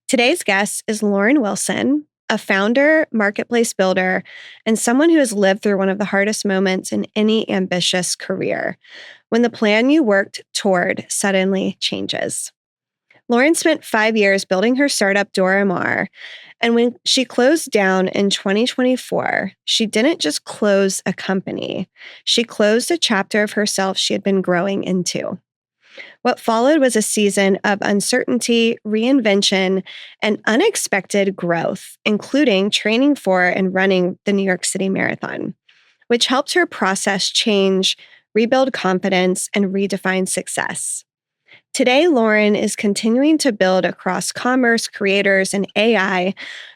Today's guest is Lauren Wilson, a founder, marketplace builder, and someone who has lived through one of the hardest moments in any ambitious career, when the plan you worked toward suddenly changes. Lauren spent 5 years building her startup, Dora Maar, and when she closed down in 2024, she didn't just close a company. She closed a chapter of herself she had been growing into. What followed was a season of uncertainty, reinvention, and unexpected growth, including training for and running the New York City Marathon, which helped her process change, rebuild confidence, and redefine success. Today, Lauren is continuing to build across commerce, creators, and AI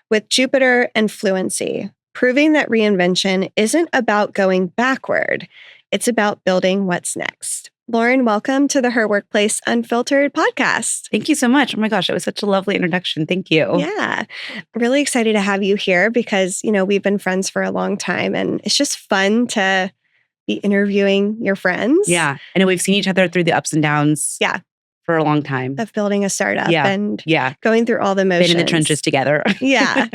with JOOPITER and Fluency, proving that reinvention isn't about going backward. It's about building what's next. Lauren, welcome to the Her Workplace Unfiltered podcast. Thank you so much. Oh my gosh, it was such a lovely introduction. Thank you. Yeah, really excited to have you here because, we've been friends for a long time and it's just fun to be interviewing your friends. Yeah. I know we've seen each other through the ups and downs. Yeah. For a long time. Of building a startup and going through all the motions. Been in the trenches together. Yeah.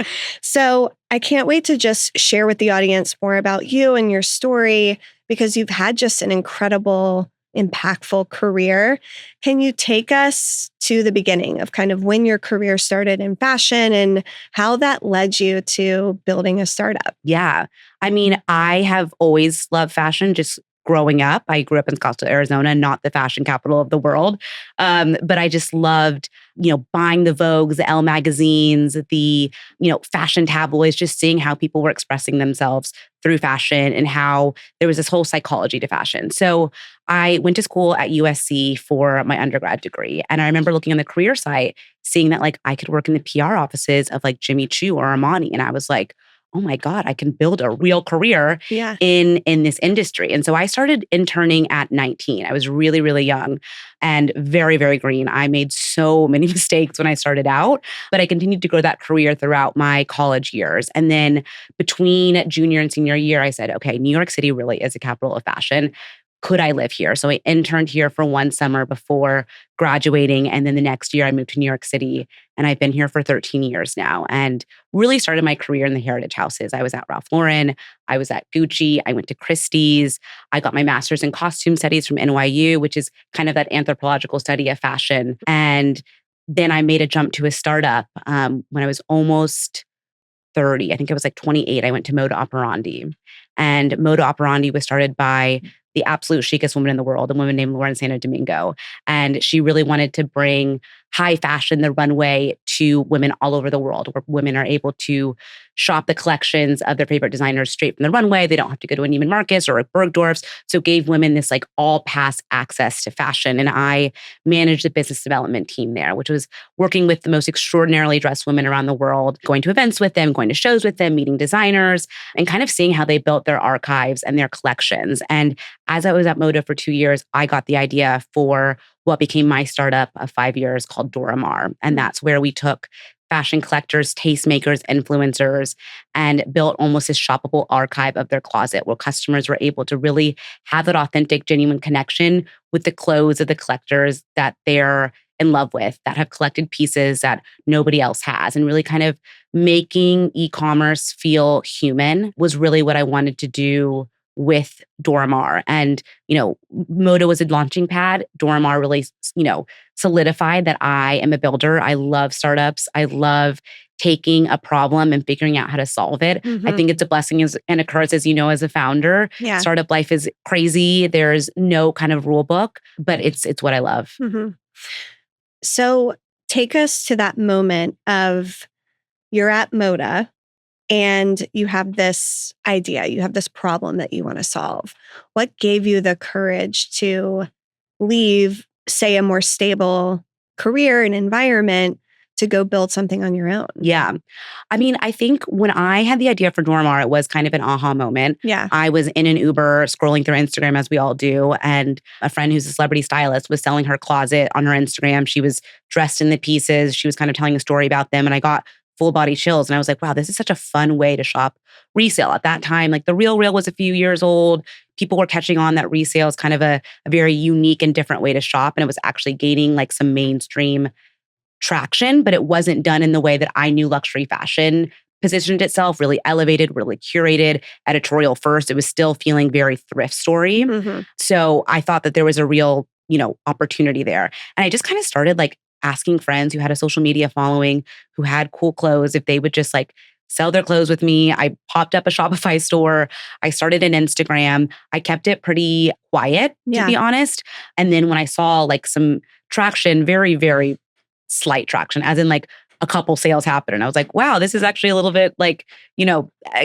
So I can't wait to just share with the audience more about you and your story because you've had just an incredible, impactful career. Can you take us to the beginning of kind of when your career started in fashion and how that led you to building a startup? Yeah. I mean, I have always loved fashion, just growing up. I grew up in Scottsdale, Arizona, not the fashion capital of the world. But I just loved, buying the Vogues, the Elle magazines, the, fashion tabloids, just seeing how people were expressing themselves through fashion and how there was this whole psychology to fashion. So I went to school at USC for my undergrad degree. And I remember looking on the career site, seeing that I could work in the PR offices of Jimmy Choo or Armani. And I was like, oh my God, I can build a real career in this industry. And so I started interning at 19. I was really, really young and very, very green. I made so many mistakes when I started out, but I continued to grow that career throughout my college years. And then between junior and senior year, I said, okay, New York City really is a capital of fashion. Could I live here? So I interned here for one summer before graduating. And then the next year I moved to New York City. And I've been here for 13 years now and really started my career in the heritage houses. I was at Ralph Lauren. I was at Gucci. I went to Christie's. I got my master's in costume studies from NYU, which is kind of that anthropological study of fashion. And then I made a jump to a startup when I was almost 30. I think it was 28. I went to Moda Operandi. And Moda Operandi was started by the absolute chicest woman in the world, a woman named Lauren Santo Domingo. And she really wanted to bring high fashion, the runway, to women all over the world, where women are able to shop the collections of their favorite designers straight from the runway. They don't have to go to a Neiman Marcus or a Bergdorf's. So it gave women this all pass access to fashion. And I managed the business development team there, which was working with the most extraordinarily dressed women around the world, going to events with them, going to shows with them, meeting designers, and kind of seeing how they built their archives and their collections. And as I was at Moda for 2 years, I got the idea for what became my startup of 5 years called Dora Maar. And that's where we took fashion collectors, tastemakers, influencers, and built almost this shoppable archive of their closet where customers were able to really have that authentic, genuine connection with the clothes of the collectors that they're in love with, that have collected pieces that nobody else has. And really kind of making e-commerce feel human was really what I wanted to do with Dora Maar. And, Moda was a launching pad. Dora Maar really, solidified that I am a builder. I love startups. I love taking a problem and figuring out how to solve it. Mm-hmm. I think it's a blessing and a curse, as as a founder. Yeah. Startup life is crazy. There's no kind of rule book, but it's what I love. Mm-hmm. So take us to that moment of you're at Moda and you have this idea, you have this problem that you want to solve. What gave you the courage to leave, say, a more stable career and environment to go build something on your own? Yeah. I mean, I think when I had the idea for Dora Maar, it was kind of an aha moment. Yeah. I was in an Uber scrolling through Instagram, as we all do. And a friend who's a celebrity stylist was selling her closet on her Instagram. She was dressed in the pieces. She was kind of telling a story about them. And I got full body chills. And I was like, wow, this is such a fun way to shop resale. At that time, the Real was a few years old. People were catching on that resale is kind of a very unique and different way to shop. And it was actually gaining some mainstream traction, but it wasn't done in the way that I knew luxury fashion positioned itself, really elevated, really curated, editorial first. It was still feeling very thrift story. Mm-hmm. So I thought that there was a real, opportunity there. And I just kind of started like asking friends who had a social media following, who had cool clothes, if they would just like sell their clothes with me. I popped up a Shopify store. I started an Instagram. I kept it pretty quiet, to be honest. And then when I saw like some traction, very, very slight traction, as in like a couple sales happen. And I was like, wow, this is actually a little bit like,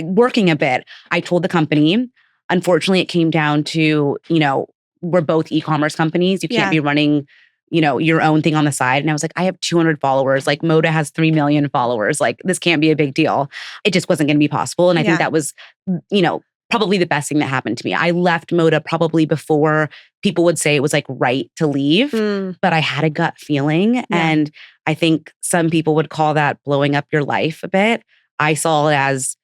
working a bit. I told the company, unfortunately, it came down to, we're both e-commerce companies. You can't be running, your own thing on the side. And I was like, I have 200 followers. Like Moda has 3 million followers. Like this can't be a big deal. It just wasn't going to be possible. And I think that was, probably the best thing that happened to me. I left Moda probably before people would say it was like right to leave, but I had a gut feeling. And I think some people would call that blowing up your life a bit. I saw it as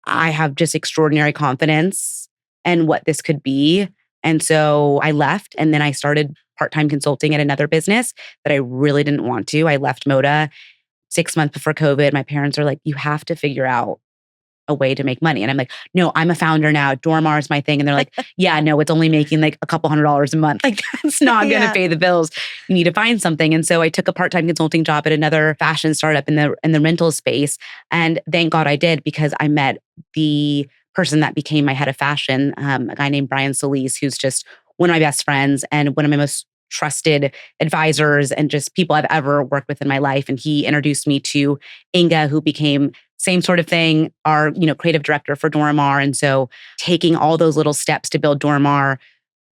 I have just extraordinary confidence in what this could be. And so I left, and then I started part-time consulting at another business that I really didn't want to. I left Moda 6 months before COVID. My parents are like, you have to figure out a way to make money. And I'm like, no, I'm a founder now. Dora Maar is my thing. And they're like, yeah, no, it's only making like a couple $100s a month. Like that's not going to pay the bills. You need to find something. And so I took a part-time consulting job at another fashion startup in the rental space. And thank God I did, because I met the person that became my head of fashion, a guy named Brian Solis, who's just one of my best friends and one of my most trusted advisors and just people I've ever worked with in my life. And he introduced me to Inga, who became same sort of thing, our, creative director for Dora Maar. And so taking all those little steps to build Dora Maar,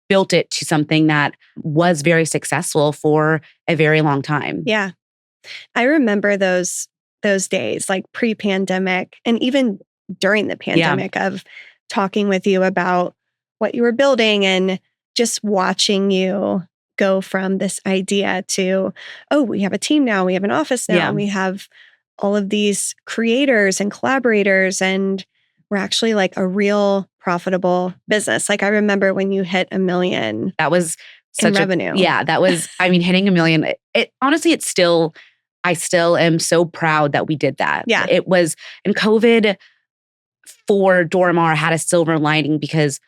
built it to something that was very successful for a very long time. Yeah. I remember those days, like pre-pandemic and even during the pandemic, of talking with you about what you were building and just watching you go from this idea to, oh, we have a team now, we have an office now, and we have all of these creators and collaborators, and we're actually like a real profitable business. Like I remember when you hit $1 million. That was in revenue. That was, hitting $1 million. Honestly, I still am so proud that we did that. Yeah. It was, and COVID for Dora Maar had a silver lining because,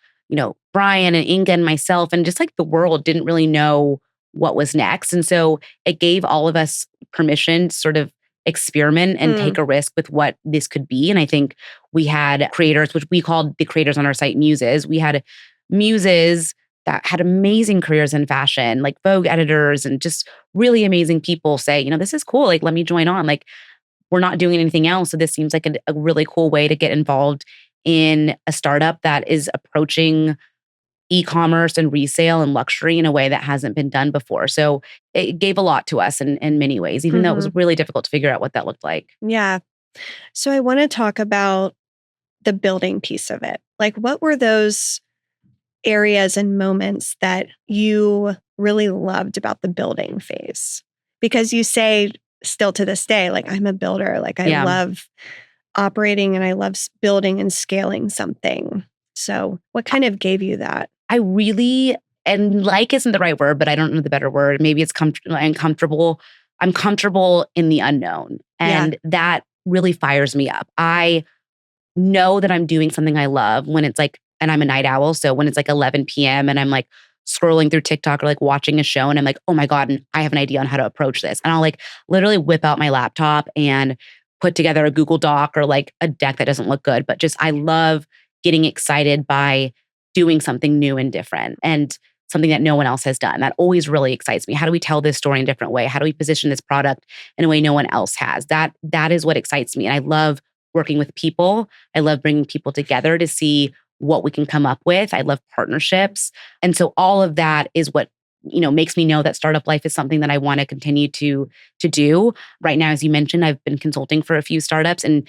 Brian and Inga and myself and just like the world didn't really know what was next. And so it gave all of us permission to sort of experiment and take a risk with what this could be. And I think we had creators, which we called the creators on our site muses. We had muses that had amazing careers in fashion, like Vogue editors and just really amazing people say, this is cool. Like, let me join on. Like, we're not doing anything else. So this seems like a really cool way to get involved in a startup that is approaching e-commerce and resale and luxury in a way that hasn't been done before. So it gave a lot to us in many ways, even though it was really difficult to figure out what that looked like. Yeah. So I want to talk about the building piece of it. Like, what were those areas and moments that you really loved about the building phase? Because you say still to this day, like, I'm a builder. Like, I love operating and I love building and scaling something. So what kind of gave you that? I really, and like isn't the right word, but I don't know the better word. Maybe it's uncomfortable. I'm comfortable in the unknown. And that really fires me up. I know that I'm doing something I love when it's like, and I'm a night owl. So when it's like 11 p.m. and I'm like scrolling through TikTok or like watching a show and I'm like, oh my God, and I have an idea on how to approach this. And I'll like literally whip out my laptop and put together a Google Doc or like a deck that doesn't look good. But just, I love getting excited by doing something new and different and something that no one else has done. That always really excites me. How do we tell this story in a different way? How do we position this product in a way no one else has? That is what excites me. And I love working with people. I love bringing people together to see what we can come up with. I love partnerships. And so all of that is what, makes me know that startup life is something that I want to continue to do. Right now, as you mentioned, I've been consulting for a few startups in,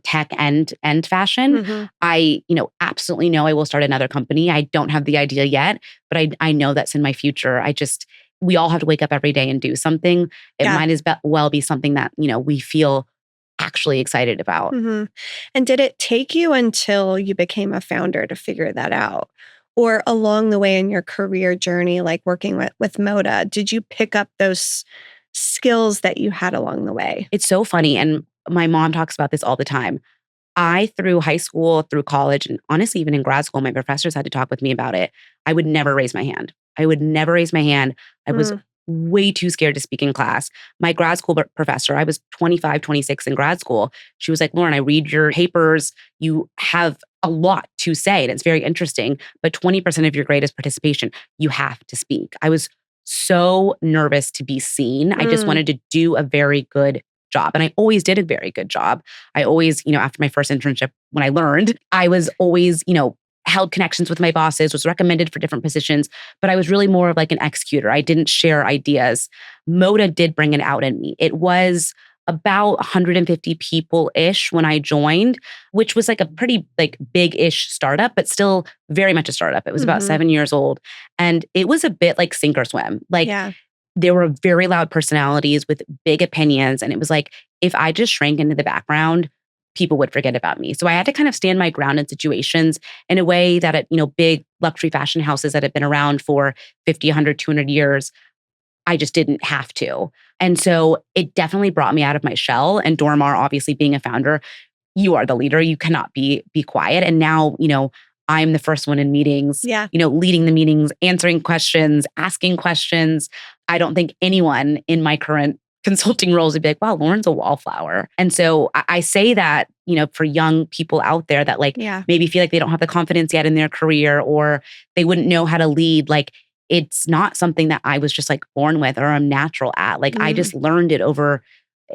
tech and fashion. I, absolutely know I will start another company. I don't have the idea yet, but I know that's in my future. We all have to wake up every day and do something. It might as well be something that, we feel actually excited about. And did it take you until you became a founder to figure that out? Or along the way in your career journey, like working with Moda, did you pick up those skills that you had along the way? It's so funny. And my mom talks about this all the time. Through high school, through college, and honestly, even in grad school, my professors had to talk with me about it. I would never raise my hand. I would never raise my hand. I was way too scared to speak in class. My grad school professor, I was 25, 26 in grad school. She was like, Lauren, I read your papers. You have a lot to say, and it's very interesting, but 20% of your grade is participation. You have to speak. I was so nervous to be seen. I just wanted to do a very good job. And I always did a very good job. I always, after my first internship, when I learned, I was always, held connections with my bosses, was recommended for different positions, but I was really more of like an executor. I didn't share ideas. Moda did bring it out in me. It was about 150 people-ish when I joined, which was like a pretty like big-ish startup, but still very much a startup. It was about 7 years old. And it was a bit like sink or swim. Like there were very loud personalities with big opinions. And it was like, if I just shrank into the background, people would forget about me. So I had to kind of stand my ground in situations in a way that at, big luxury fashion houses that had been around for 50, 100, 200 years, I just didn't have to. And so it definitely brought me out of my shell. And Dora Maar, obviously being a founder, you are the leader. You cannot be quiet. And now, I'm the first one in meetings, leading the meetings, answering questions, asking questions. I don't think anyone in my current consulting roles would be like, wow, Lauren's a wallflower. And so I say that, for young people out there that maybe feel like they don't have the confidence yet in their career or they wouldn't know how to lead. Like, it's not something that I was just like born with or I'm natural at. Like I just learned it over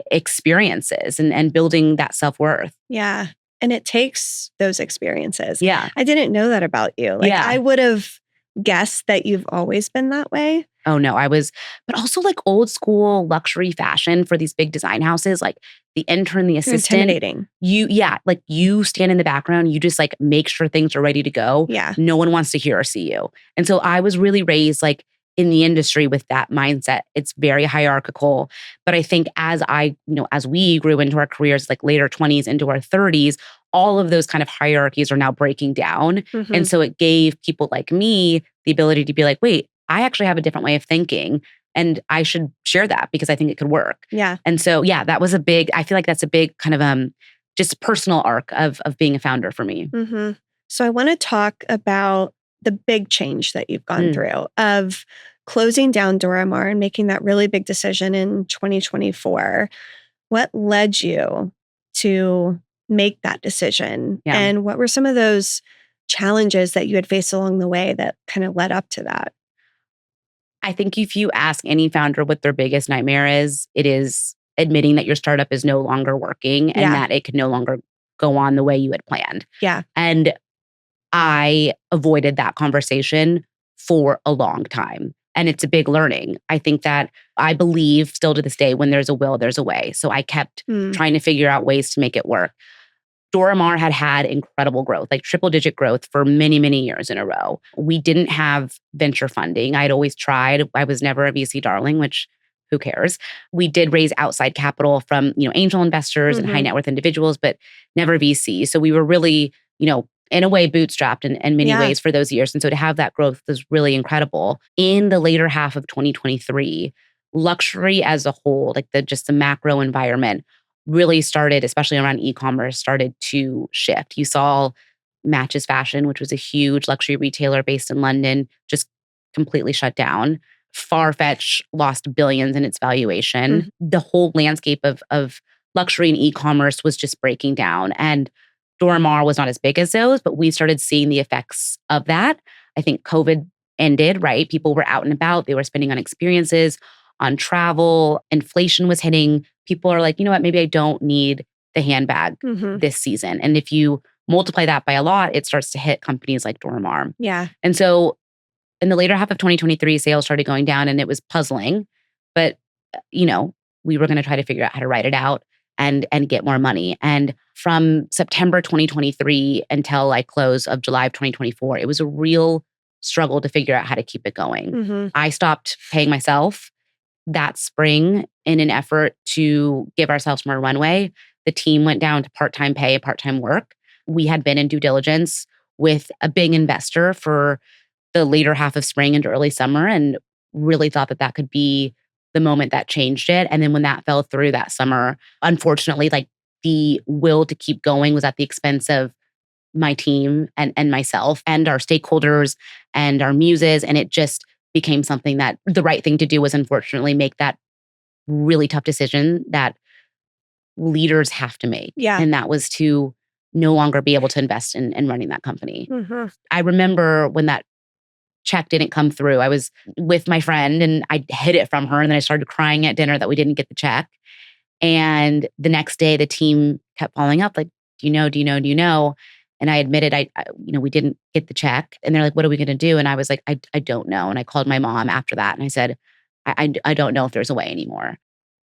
experiences and building that self-worth. Yeah. And it takes those experiences. Yeah. I didn't know that about you. I would have guessed that you've always been that way. Oh no, but also like old school luxury fashion for these big design houses, like the intern, the assistant. Intimidating. You stand in the background, you just like make sure things are ready to go. Yeah. No one wants to hear or see you. And so I was really raised like in the industry with that mindset. It's very hierarchical. But I think as we grew into our careers, like later 20s into our 30s, all of those kind of hierarchies are now breaking down. And so it gave people like me the ability to be like, wait, I actually have a different way of thinking and I should share that because I think it could work. Yeah. And so, that was I feel like that's a big kind of just personal arc of being a founder for me. So I want to talk about the big change that you've gone through of closing down Dora Maar and making that really big decision in 2024. What led you to make that decision? Yeah. And what were some of those challenges that you had faced along the way that kind of led up to that? I think if you ask any founder what their biggest nightmare is, it is admitting that your startup is no longer working and that it could no longer go on the way you had planned. Yeah. And I avoided that conversation for a long time. And it's a big learning. I think that I believe still to this day, when there's a will, there's a way. So I kept trying to figure out ways to make it work. Dora Maar had incredible growth, like triple-digit growth for many, many years in a row. We didn't have venture funding. I'd always tried. I was never a VC darling, which who cares? We did raise outside capital from, angel investors and high net worth individuals, but never VC. So we were really, in a way, bootstrapped in many ways for those years. And so to have that growth was really incredible. In the later half of 2023, luxury as a whole, like the macro environment, really started, especially around e-commerce, started to shift. You saw Matches Fashion, which was a huge luxury retailer based in London, just completely shut down. Farfetch lost billions in its valuation. The whole landscape of luxury and e-commerce was just breaking down. And Dora Maar was not as big as those, but we started seeing the effects of that. I think COVID ended, right? People were out and about. They were spending on experiences, on travel. Inflation was hitting. People are like, you know what, maybe I don't need the handbag this season. And if you multiply that by a lot, it starts to hit companies like Dora Maar. Yeah. And so in the later half of 2023, sales started going down and it was puzzling. But, we were going to try to figure out how to write it out and get more money. And from September 2023 until close of July of 2024, it was a real struggle to figure out how to keep it going. I stopped paying myself that spring in an effort to give ourselves more runway. The team went down to part-time pay, part-time work. We had been in due diligence with a big investor for the later half of spring into early summer and really thought that could be the moment that changed it. And then when that fell through that summer, unfortunately, like the will to keep going was at the expense of my team and myself and our stakeholders and our muses. And it just became something that the right thing to do was unfortunately make that really tough decision that leaders have to make. Yeah. And that was to no longer be able to invest in running that company. I remember when that check didn't come through, I was with my friend and I hid it from her. And then I started crying at dinner that we didn't get the check. And the next day the team kept following up like, do you know? And I admitted, we didn't get the check. And they're like, what are we going to do? And I was like, I don't know. And I called my mom after that. And I said, I don't know if there's a way anymore.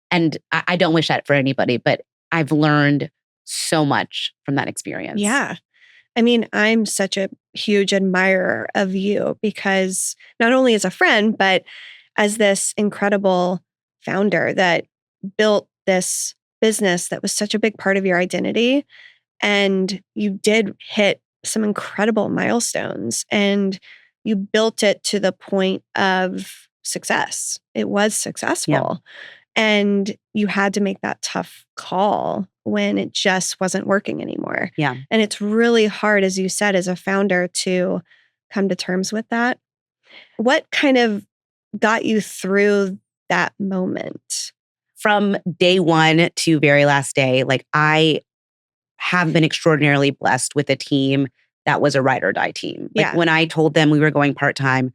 And I don't wish that for anybody, but I've learned so much from that experience. Yeah. I mean, I'm such a huge admirer of you because not only as a friend, but as this incredible founder that built this business that was such a big part of your identity. And you did hit some incredible milestones and you built it to the point of success. It was successful. Yeah. And you had to make that tough call when it just wasn't working anymore. Yeah. And it's really hard, as you said, as a founder to come to terms with that. What kind of got you through that moment? From day one to very last day, like I have been extraordinarily blessed with a team that was a ride or die team. Like when I told them we were going part-time,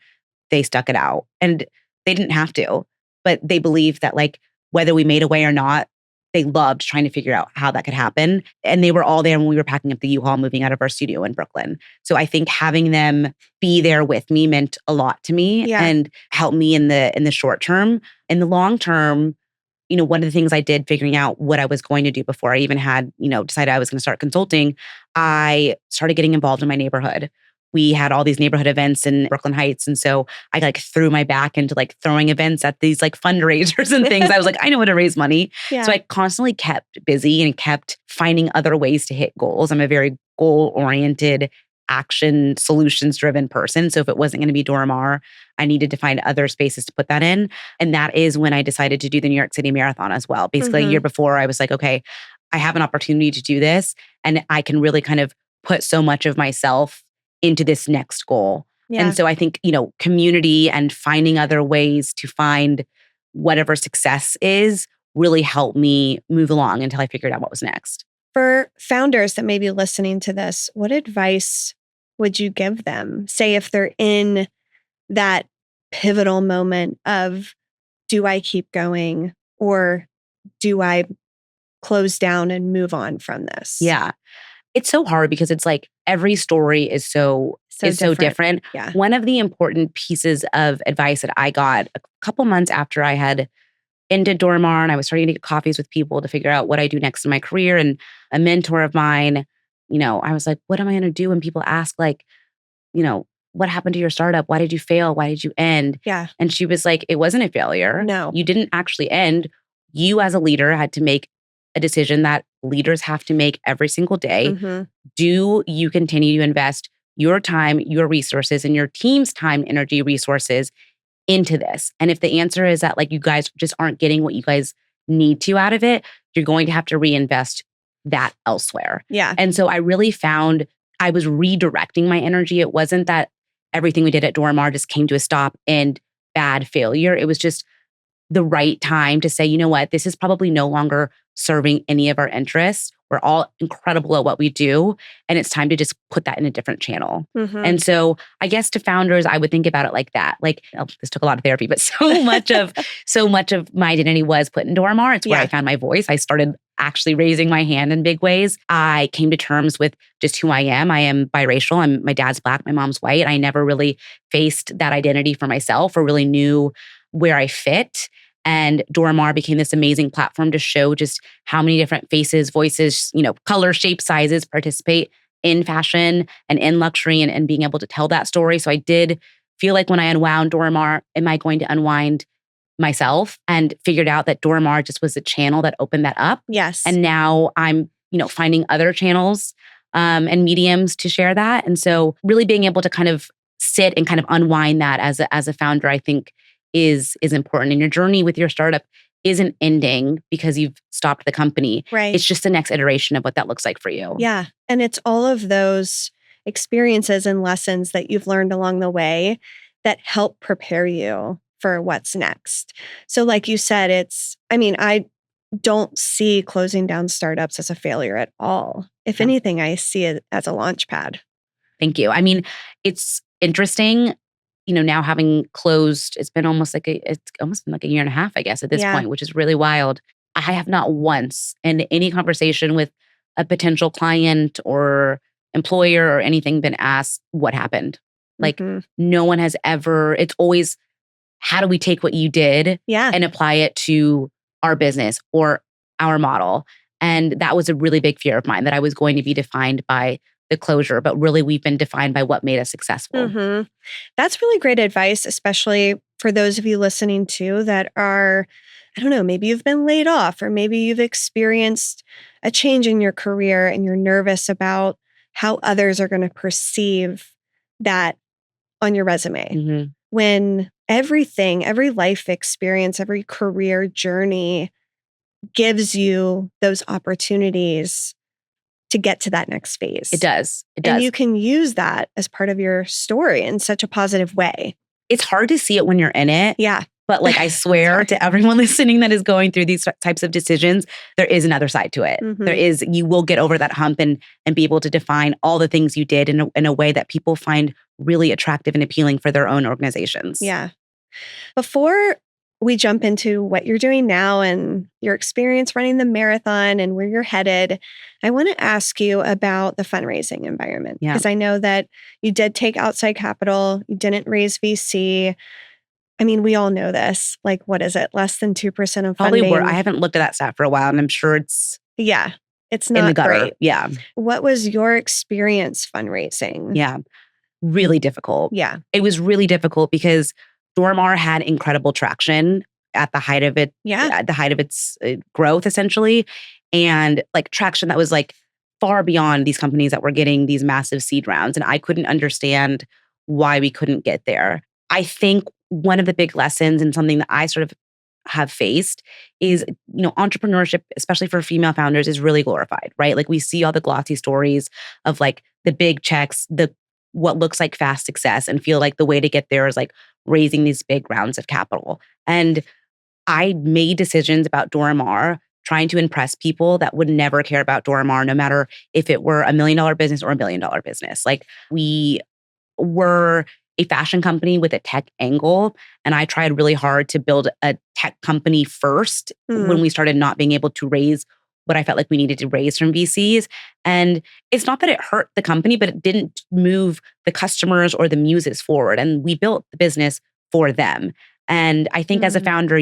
they stuck it out and they didn't have to, but they believed that like whether we made a way or not, they loved trying to figure out how that could happen. And they were all there when we were packing up the U-Haul, moving out of our studio in Brooklyn. So I think having them be there with me meant a lot to me and helped me in the short term. In the long term, one of the things I did figuring out what I was going to do before I even had, decided I was going to start consulting, I started getting involved in my neighborhood. We had all these neighborhood events in Brooklyn Heights. And so I like threw my back into like throwing events at these like fundraisers and things. I was like, I know how to raise money. Yeah. So I constantly kept busy and kept finding other ways to hit goals. I'm a very goal-oriented, action, solutions-driven person. So if it wasn't going to be Dora Maar, I needed to find other spaces to put that in. And that is when I decided to do the New York City Marathon as well. Basically, a year before, I was like, okay, I have an opportunity to do this. And I can really kind of put so much of myself into this next goal. Yeah. And so I think, community and finding other ways to find whatever success is really helped me move along until I figured out what was next. For founders that may be listening to this, what advice would you give them? Say if they're in that pivotal moment of, do I keep going or do I close down and move on from this? Yeah. It's so hard because it's like every story is so different. Yeah. One of the important pieces of advice that I got a couple months after I had ended Dora Maar and I was starting to get coffees with people to figure out what I do next in my career, and a mentor of mine, I was like, what am I going to do when people ask like, what happened to your startup? Why did you fail? Why did you end? Yeah. And she was like, it wasn't a failure. No. You didn't actually end. You as a leader had to make a decision that leaders have to make every single day. Do you continue to invest your time, your resources, and your team's time, energy, resources into this? And if the answer is that like you guys just aren't getting what you guys need to out of it, you're going to have to reinvest that elsewhere. Yeah. And so I really found I was redirecting my energy. It wasn't that everything we did at Dora Maar just came to a stop and bad failure. It was just the right time to say, you know what, this is probably no longer serving any of our interests. We're all incredible at what we do. And it's time to just put that in a different channel. And so I guess to founders, I would think about it like that. Like, this took a lot of therapy, but so much of my identity was put in Dora Maar. It's where I found my voice. I started actually raising my hand in big ways. I came to terms with just who I am. I am biracial. My dad's Black, my mom's white. I never really faced that identity for myself or really knew where I fit. And Dora Maar became this amazing platform to show just how many different faces, voices, color, shape, sizes participate in fashion and in luxury and being able to tell that story. So I did feel like when I unwound Dora Maar, am I going to unwind myself? And figured out that Dora Maar just was a channel that opened that up. Yes. And now I'm, finding other channels and mediums to share that. And so really being able to kind of sit and kind of unwind that as a founder, I think is important. And your journey with your startup isn't ending because you've stopped the company. Right. It's just the next iteration of what that looks like for you. Yeah. And it's all of those experiences and lessons that you've learned along the way that help prepare you for what's next. So like you said, I don't see closing down startups as a failure at all. If anything, I see it as a launch pad. Thank you. I mean, it's interesting, now having closed, it's almost been like a year and a half, I guess, at this point, which is really wild. I have not once in any conversation with a potential client or employer or anything been asked what happened. Like no one has ever, it's always, how do we take what you did and apply it to our business or our model? And that was a really big fear of mine, that I was going to be defined by the closure, but really we've been defined by what made us successful. That's really great advice, especially for those of you listening too that are, I don't know, maybe you've been laid off or maybe you've experienced a change in your career and you're nervous about how others are going to perceive that on your resume. When every life experience, every career journey gives you those opportunities to get to that next phase. It does. And you can use that as part of your story in such a positive way. It's hard to see it when you're in it. Yeah. But like I swear to everyone listening that is going through these types of decisions, there is another side to it. You will get over that hump and be able to define all the things you did in a way that people find really attractive and appealing for their own organizations. Yeah. Before we jump into what you're doing now and your experience running the marathon and where you're headed, I want to ask you about the fundraising environment. Because I know that you did take outside capital, you didn't raise VC. I mean, we all know this. Like, what is it? Less than 2% of funding. Probably I haven't looked at that stat for a while, and I'm sure it's it's not in the gutter. Great. Yeah. What was your experience fundraising? Yeah. Really difficult. Yeah. It was really difficult because Dora Maar had incredible traction at the height of it. At the height of its growth, essentially. And like traction that was like far beyond these companies that were getting these massive seed rounds. And I couldn't understand why we couldn't get there. I think one of the big lessons and something that I sort of have faced is, entrepreneurship, especially for female founders, is really glorified, right? Like we see all the glossy stories of like the big checks, what looks like fast success, and feel like the way to get there is like raising these big rounds of capital. And I made decisions about Dora Maar trying to impress people that would never care about Dora Maar, no matter if it were $1 million business or $1 billion business. Like we were a fashion company with a tech angle. And I tried really hard to build a tech company first when we started not being able to raise what I felt like we needed to raise from VCs. And it's not that it hurt the company, but it didn't move the customers or the muses forward. And we built the business for them. And I think as a founder,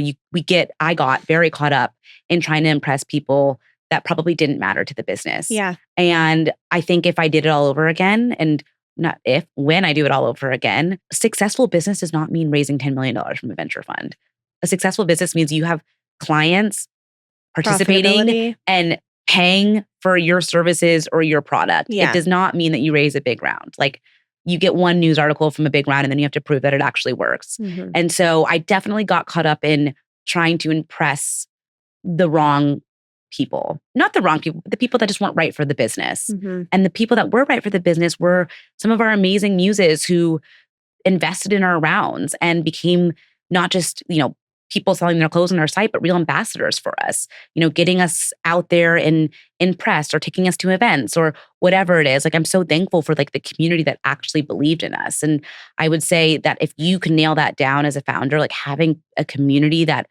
I got very caught up in trying to impress people that probably didn't matter to the business. Yeah. And I think if I did it all over again, and not if, when I do it all over again, successful business does not mean raising $10 million from a venture fund. A successful business means you have clients participating and paying for your services or your product. It does not mean that you raise a big round. Like you get one news article from a big round and then you have to prove that it actually works. And so I definitely got caught up in trying to impress the wrong people. Not the wrong people, but the people that just weren't right for the business. And the people that were right for the business were some of our amazing muses who invested in our rounds and became not just, people selling their clothes on our site, but real ambassadors for us, getting us out there in press or taking us to events or whatever it is. Like, I'm so thankful for like the community that actually believed in us. And I would say that if you can nail that down as a founder, like having a community that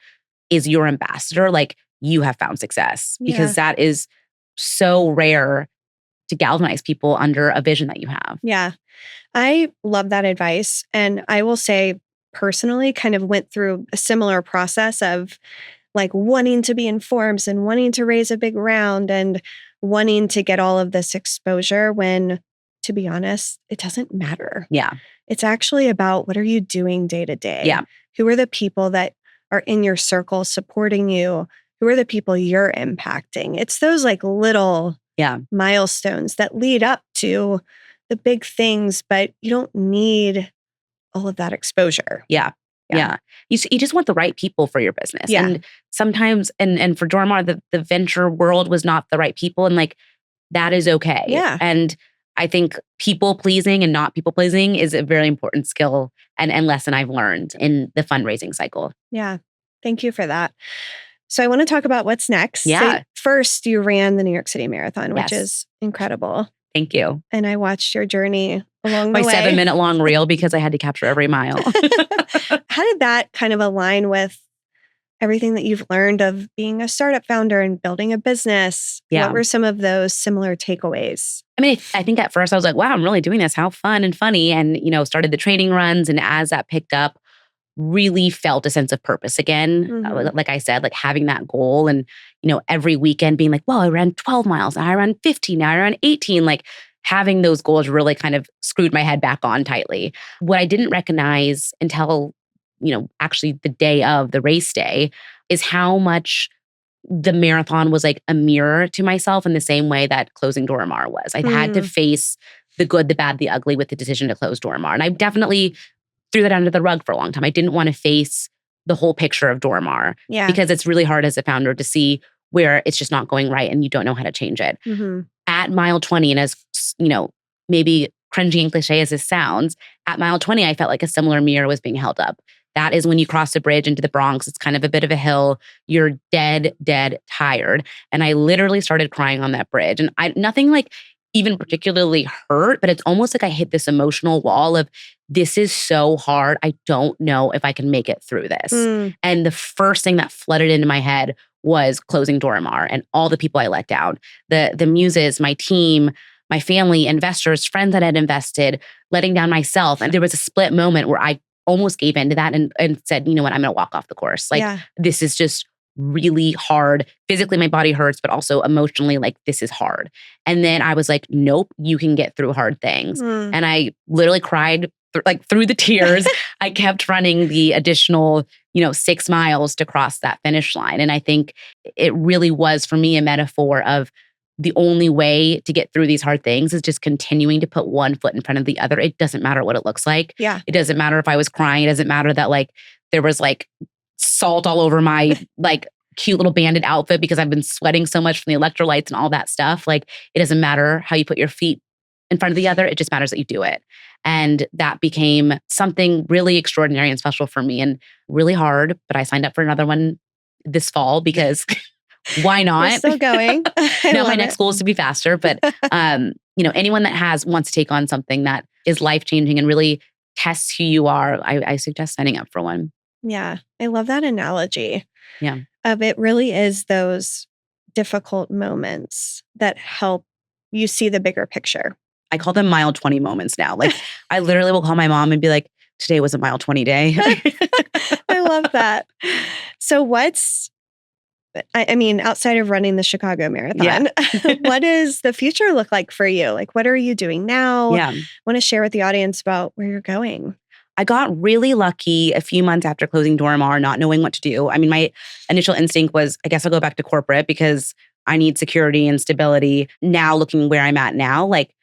is your ambassador, like you have found success because that is so rare to galvanize people under a vision that you have. Yeah. I love that advice. And I will say, personally kind of went through a similar process of like wanting to be in Forbes and wanting to raise a big round and wanting to get all of this exposure when, to be honest, it doesn't matter. Yeah. It's actually about what are you doing day to day? Yeah. Who are the people that are in your circle supporting you? Who are the people you're impacting? It's those like little milestones that lead up to the big things, but you don't need all of that exposure. Yeah. Yeah. You just want the right people for your business. Yeah. And sometimes, and for Dora Maar, the venture world was not the right people. And like, that is okay. Yeah. And I think people pleasing and not people pleasing is a very important skill and lesson I've learned in the fundraising cycle. Yeah. Thank you for that. So I want to talk about what's next. Yeah. So first, you ran the New York City Marathon, which Yes. is incredible. Thank you. And I watched your journey along the My way. 7-minute long reel because I had to capture every mile. How did that kind of align with everything that you've learned of being a startup founder and building a business? Yeah. What were some of those similar takeaways? I mean, I think at first I was like, wow, I'm really doing this. How fun and funny. And, started the training runs. And as that picked up, really felt a sense of purpose again. Mhm. Like I said, like having that goal and, every weekend being like, well, I ran 12 miles. Now I ran 15. Now I ran 18. Like having those goals really kind of screwed my head back on tightly. What I didn't recognize until, actually the day of the race day is how much the marathon was like a mirror to myself in the same way that closing Dora Maar was. I had to face the good, the bad, the ugly with the decision to close Dora Maar. And I definitely threw that under the rug for a long time. I didn't want to face the whole picture of Dora Maar because it's really hard as a founder to see where it's just not going right and you don't know how to change it. Mm-hmm. At mile 20, and as maybe cringy and cliche as this sounds, at mile 20, I felt like a similar mirror was being held up. That is when you cross the bridge into the Bronx. It's kind of a bit of a hill. You're dead tired. And I literally started crying on that bridge. And nothing like even particularly hurt, but it's almost like I hit this emotional wall of, this is so hard. I don't know if I can make it through this. And the first thing that flooded into my head was closing Dora Maar and all the people I let down. The muses, my team, my family, investors, friends that had invested, letting down myself. And there was a split moment where I almost gave into that and said, you know what, I'm going to walk off the course. Like, this is just really hard. Physically, my body hurts, but also emotionally, like, this is hard. And then I was like, nope, you can get through hard things. And I literally cried through the tears. I kept running the additional, 6 miles to cross that finish line. And I think it really was for me a metaphor of the only way to get through these hard things is just continuing to put one foot in front of the other. It doesn't matter what it looks like. Yeah. It doesn't matter if I was crying. It doesn't matter that like there was like salt all over my like cute little bandit outfit because I've been sweating so much from the electrolytes and all that stuff. Like it doesn't matter how you put your feet in front of the other. It just matters that you do it. And that became something really extraordinary and special for me and really hard. But I signed up for another one this fall because why not? We're still going. No, my next goal is to be faster. But anyone that wants to take on something that is life-changing and really tests who you are, I suggest signing up for one. Yeah. I love that analogy. Yeah. Of it really is those difficult moments that help you see the bigger picture. I call them mile 20 moments now. Like I literally will call my mom and be like, today was a mile 20 day. I love that. So I mean, outside of running the Chicago Marathon, what does the future look like for you? Like, what are you doing now? Yeah. I want to share with the audience about where you're going. I got really lucky a few months after closing Dora Maar, not knowing what to do. I mean, my initial instinct was, I guess I'll go back to corporate because I need security and stability. Now looking where I'm at now, like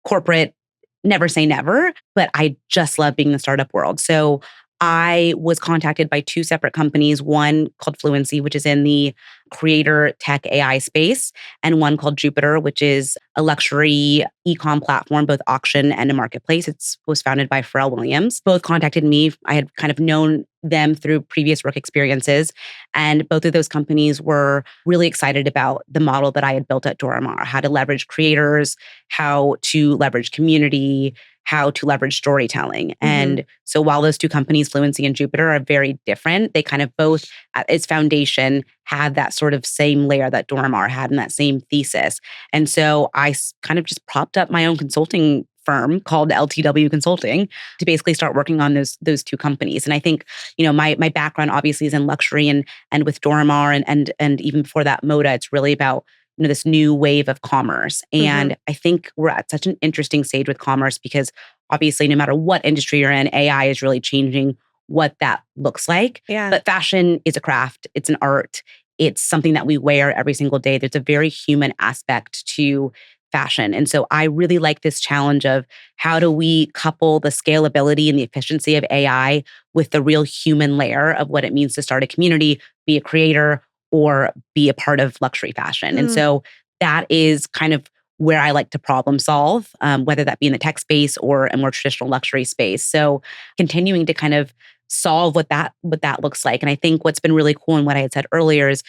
corporate, never say never, but I just love being in the startup world. So I was contacted by 2 separate companies, one called Fluency, which is in the creator tech AI space, and one called JOOPITER, which is a luxury e-com platform, both auction and a marketplace. It was founded by Pharrell Williams. Both contacted me. I had kind of known them through previous work experiences. And both of those companies were really excited about the model that I had built at Dora Maar, how to leverage creators, how to leverage community, how to leverage storytelling. And so while those 2 companies, Fluency and JOOPITER, are very different, they kind of both at its foundation had that sort of same layer that Dora Maar had and that same thesis. And so I kind of just propped up my own consulting firm called LTW Consulting to basically start working on those 2 companies. And I think, my background obviously is in luxury and with Dora Maar and even before that Moda, it's really about this new wave of commerce. And I think we're at such an interesting stage with commerce because obviously no matter what industry you're in, AI is really changing what that looks like. Yeah. But fashion is a craft. It's an art. It's something that we wear every single day. There's a very human aspect to fashion. And so I really like this challenge of how do we couple the scalability and the efficiency of AI with the real human layer of what it means to start a community, be a creator, or be a part of luxury fashion. And so that is kind of where I like to problem solve, whether that be in the tech space or a more traditional luxury space. So continuing to kind of solve what that looks like. And I think what's been really cool and what I had said earlier is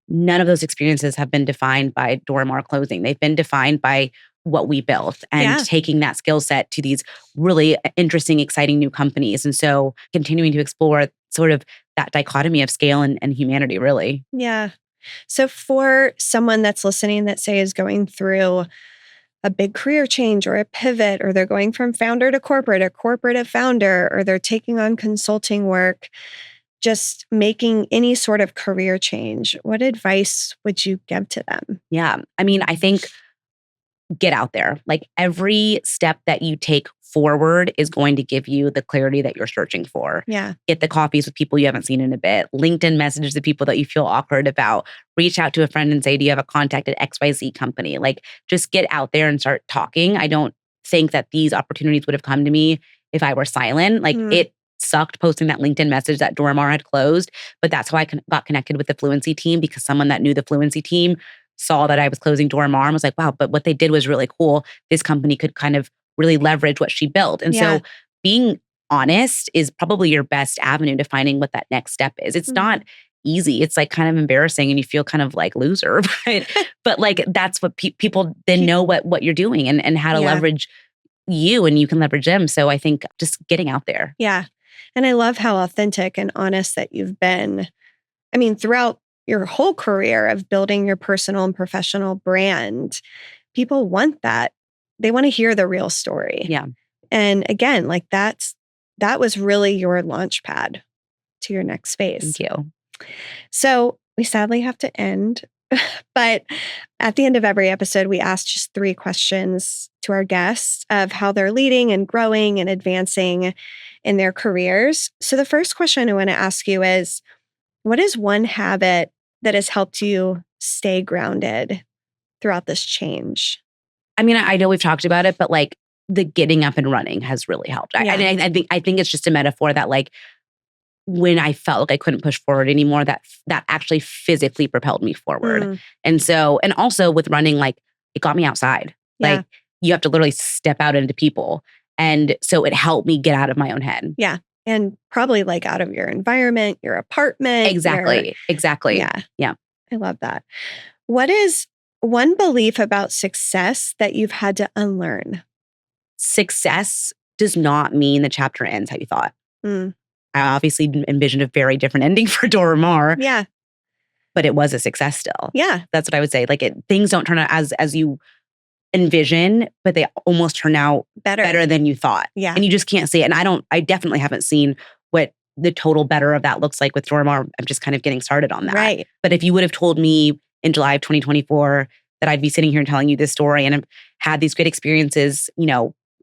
none of those experiences have been defined by Dora Maar clothing. They've been defined by what we built and taking that skill set to these really interesting, exciting new companies. And so continuing to explore sort of that dichotomy of scale and humanity, really. Yeah. So for someone that's listening that say is going through a big career change or a pivot, or they're going from founder to corporate or corporate to founder, or they're taking on consulting work, just making any sort of career change, what advice would you give to them? Yeah. I mean, I think get out there. Like every step that you take forward is going to give you the clarity that you're searching for. Yeah. Get the coffees with people you haven't seen in a bit. LinkedIn messages the people that you feel awkward about. Reach out to a friend and say, do you have a contact at XYZ company? Like just get out there and start talking. I don't think that these opportunities would have come to me if I were silent. Like it sucked posting that LinkedIn message that Dora Maar had closed, but that's how I got connected with the Fluency team, because someone that knew the Fluency team saw that I was closing Dora Maar and was like, wow, but what they did was really cool. This company could kind of really leverage what she built. And so being honest is probably your best avenue to finding what that next step is. It's not easy. It's like kind of embarrassing and you feel kind of like loser, but like that's what people then know what you're doing and how to leverage you, and you can leverage them. So I think just getting out there. Yeah. And I love how authentic and honest that you've been. I mean, throughout your whole career of building your personal and professional brand, people want that. They want to hear the real story. Yeah. And again, like that was really your launch pad to your next phase. Thank you. So we sadly have to end. But at the end of every episode, we ask just 3 questions to our guests of how they're leading and growing and advancing in their careers. So the first question I want to ask you is, what is one habit that has helped you stay grounded throughout this change? I mean, I know we've talked about it, but like the getting up and running has really helped. Yeah. I think it's just a metaphor that like when I felt like I couldn't push forward anymore, that actually physically propelled me forward. And so, and also with running, like it got me outside. Like you have to literally step out into people. And so it helped me get out of my own head. Yeah. And probably like out of your environment, your apartment. Exactly. Yeah. I love that. What is one belief about success that you've had to unlearn? Success does not mean the chapter ends how you thought. I obviously envisioned a very different ending for Dora Maar. Yeah. But it was a success still. Yeah. That's what I would say. Like things don't turn out as you envision, but they almost turn out better than you thought. Yeah. And you just can't see it. And I definitely haven't seen what the total better of that looks like with Dora Maar. I'm just kind of getting started on that. Right. But if you would have told me in July of 2024 that I'd be sitting here and telling you this story and have had these great experiences,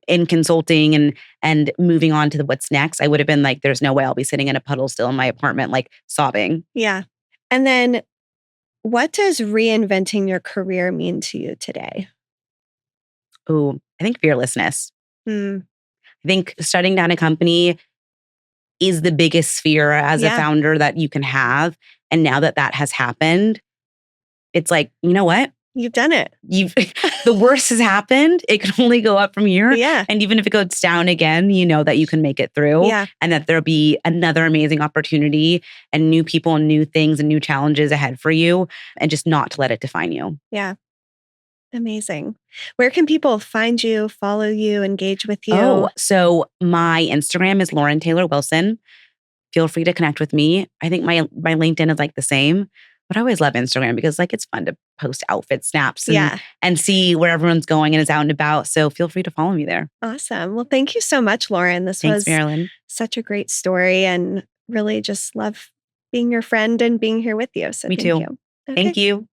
in consulting and moving on to what's next, I would have been like, there's no way I'll be sitting in a puddle still in my apartment, like sobbing. Yeah. And then what does reinventing your career mean to you today? Oh, I think fearlessness. I think starting down a company is the biggest fear as a founder that you can have. And now that has happened, it's like, you know what? You've done it. The worst has happened. It can only go up from here. Yeah. And even if it goes down again, you know that you can make it through. Yeah. And that there'll be another amazing opportunity and new people and new things and new challenges ahead for you, and just not to let it define you. Yeah. Amazing. Where can people find you, follow you, engage with you? Oh, so my Instagram is Lauren Taylor Wilson. Feel free to connect with me. I think my LinkedIn is like the same. But I always love Instagram because like it's fun to post outfit snaps and see where everyone's going and is out and about. So feel free to follow me there. Awesome. Well, thank you so much, Lauren. Thanks, was Marilynn. Such a great story, and really just love being your friend and being here with you. So me too. You. Okay. Thank you.